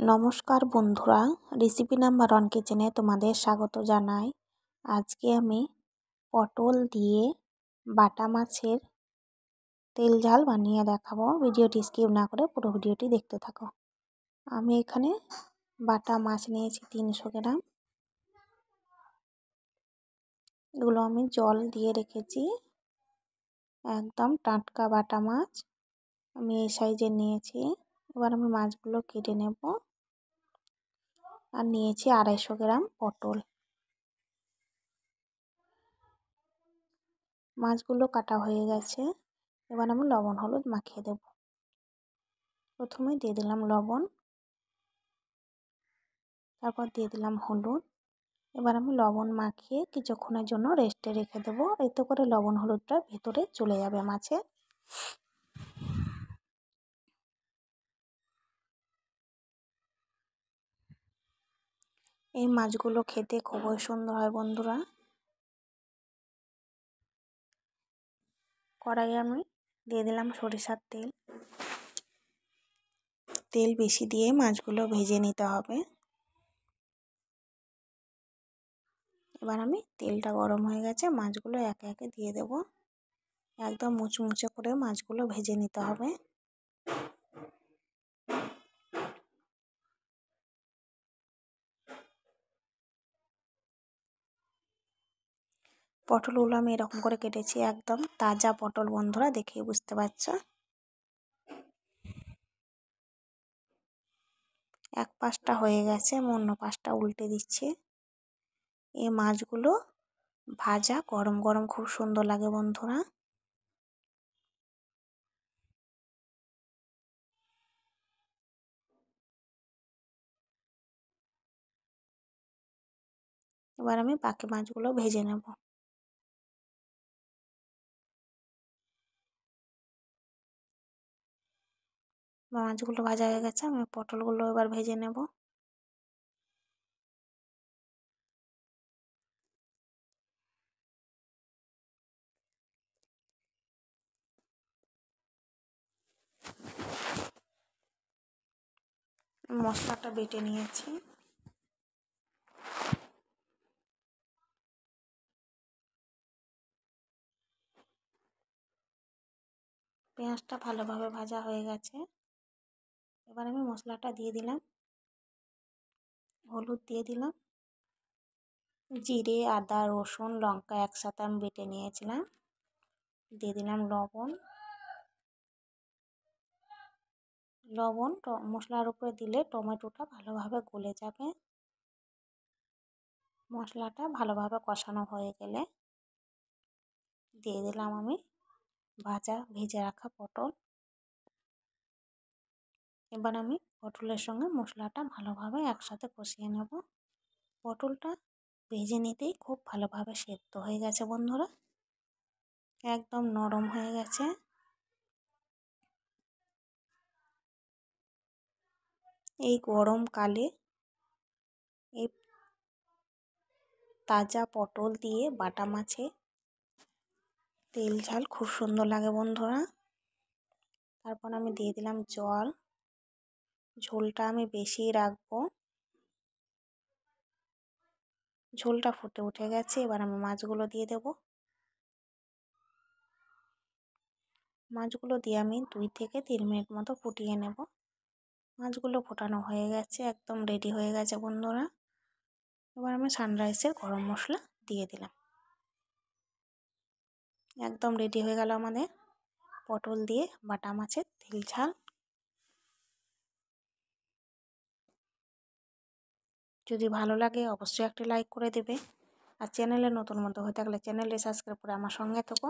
নমস্কার বন্ধুরা, recipe number 1 কিচেনে তোমাদের স্বাগত জানাই। আজকে আমি পটল দিয়ে বাটা মাছের তেল ঝাল বানিয়ে দেখাবো। ভিডিওটি স্কিপ না করে পুরো ভিডিওটি দেখতে থাকো। আমি এখানে বাটা মাছ নিয়েছি 300 গ্রাম। এগুলো আমি জল দিয়ে রেখেছি। একদম টাটকা বাটা মাছ আমি এই সাইজের নিয়েছি। এবার আমি মাছগুলো কেটে নেব। আর নিয়েছি 250 গ্রাম পটল। মাছগুলো কাটা হয়ে গেছে। এবার আমি লবণ হলুদ মাখিয়ে দেব। প্রথমে দিয়ে দিলাম লবণ, তারপর দিয়ে দিলাম হলুদ। এবার আমি লবণ মাখিয়ে কিছুক্ষণের জন্য রেস্টে রেখে দেবো। এতে করে লবণ হলুদটা ভেতরে চলে যাবে মাছে। এই মাছগুলো খেতে খুবই সুন্দর হয় বন্ধুরা। কড়াইয়ে আমি দিয়ে দিলাম সরিষার তেল। তেল বেশি দিয়ে মাছগুলো ভেজে নিতে হবে। এবার আমি তেলটা গরম হয়ে গেছে, মাছগুলো একে একে দিয়ে দেব। একদম মুচমুচে করে মাছগুলো ভেজে নিতে হবে। পটলগুলো আমি এরকম করে কেটেছি, একদম তাজা পটল বন্ধুরা, দেখেই বুঝতে পারছো। এক পাশটা হয়ে গেছে, আমি অন্য পাশটা উল্টে দিচ্ছি। এই মাছগুলো ভাজা গরম গরম খুব সুন্দর লাগে বন্ধুরা। এবার আমি বাকি মাছগুলো ভেজে নেব। মাছগুলো ভাজা হয়ে গেছে, আমি পটলগুলো এবার ভেজে নেব। মশলাটা বেটে নিয়েছি। পেঁয়াজটা ভালোভাবে ভাজা হয়ে গেছে। এবার আমি মশলাটা দিয়ে দিলাম। হলুদ দিয়ে দিলাম। জিরে, আদা, রসুন, লঙ্কা একসাথে আমি বেটে নিয়েছিলাম। দিয়ে দিলাম লবণ। লবণ মশলার উপরে দিলে টমেটোটা ভালোভাবে গলে যাবে। মশলাটা ভালোভাবে কষানো হয়ে গেলে দিয়ে দিলাম আমি ভেজে রাখা পটল। এবার আমি পটলের সঙ্গে মশলাটা ভালোভাবে একসাথে কষিয়ে নেব। পটলটা ভেজে নিতেই খুব ভালোভাবে সেদ্ধ হয়ে গেছে বন্ধুরা, একদম নরম হয়ে গেছে। এই গরমকালে এই তাজা পটল দিয়ে বাটা মাছে তেল ঝাল খুব সুন্দর লাগে বন্ধুরা। তারপর আমি দিয়ে দিলাম জল। ঝোলটা আমি বেশিই রাখবো। ঝোলটা ফুটে উঠে গেছে, এবার আমি মাছগুলো দিয়ে দেব। মাছগুলো দিয়ে আমি 2 থেকে 3 মিনিট মতো ফুটিয়ে নেব। মাছগুলো ফোটানো হয়ে গেছে, একদম রেডি হয়ে গেছে বন্ধুরা। এবার আমি সানরাইসের গরম মশলা দিয়ে দিলাম। একদম রেডি হয়ে গেল আমাদের পটল দিয়ে বাটা মাছের তেল ঝাল। যদি ভালো লাগে অবশ্যই একটি লাইক করে দেবে। আর চ্যানেলে নতুন মতো হয়ে থাকলে চ্যানেলটি সাবস্ক্রাইব করে আমার সঙ্গে থেকো।